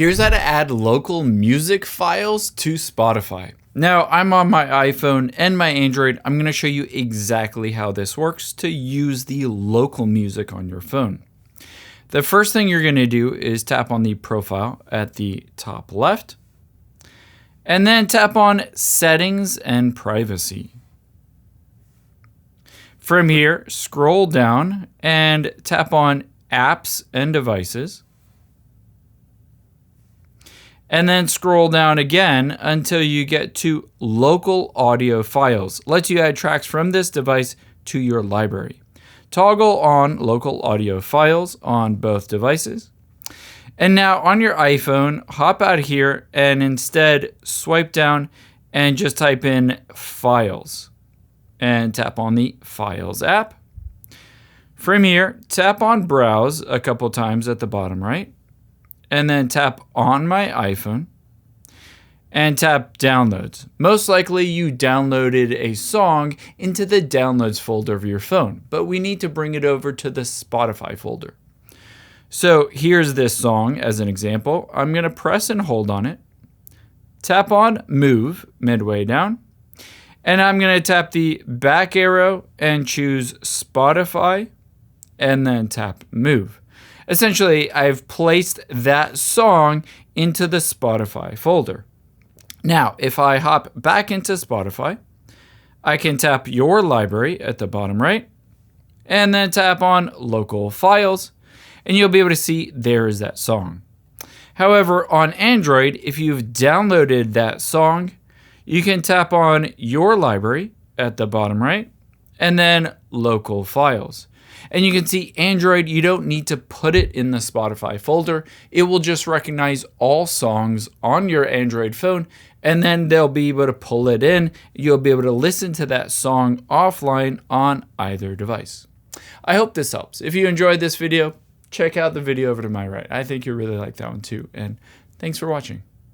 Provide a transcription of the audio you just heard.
Here's how to add local music files to Spotify. Now, I'm on my iPhone and my Android. I'm going to show you exactly how this works to use the local music on your phone. The first thing you're going to do is tap on the profile at the top left, and then tap on Settings and Privacy. From here, scroll down and tap on Apps and Devices. And then scroll down again until you get to Local Audio Files. Lets you add tracks from this device to your library. Toggle on Local Audio Files on both devices. And now on your iPhone, hop out here and instead swipe down and just type in Files. And tap on the Files app. From here, tap on Browse a couple times at the bottom right. And then tap on my iPhone and tap Downloads. Most likely you downloaded a song into the Downloads folder of your phone, but we need to bring it over to the Spotify folder. So here's this song as an example. I'm going to press and hold on it, tap on Move midway down, and I'm going to tap the back arrow and choose Spotify and then tap Move. Essentially, I've placed that song into the Spotify folder. Now, if I hop back into Spotify, I can tap Your Library at the bottom right, and then tap on Local Files, and you'll be able to see there is that song. However, on Android, if you've downloaded that song, you can tap on Your Library at the bottom right, and then Local Files. And you can see Android, you don't need to put it in the Spotify folder. It will just recognize all songs on your Android phone, and then they'll be able to pull it in. You'll be able to listen to that song offline on either device. I hope this helps. If you enjoyed this video, check out the video over to my right. I think you'll really like that one too. And thanks for watching.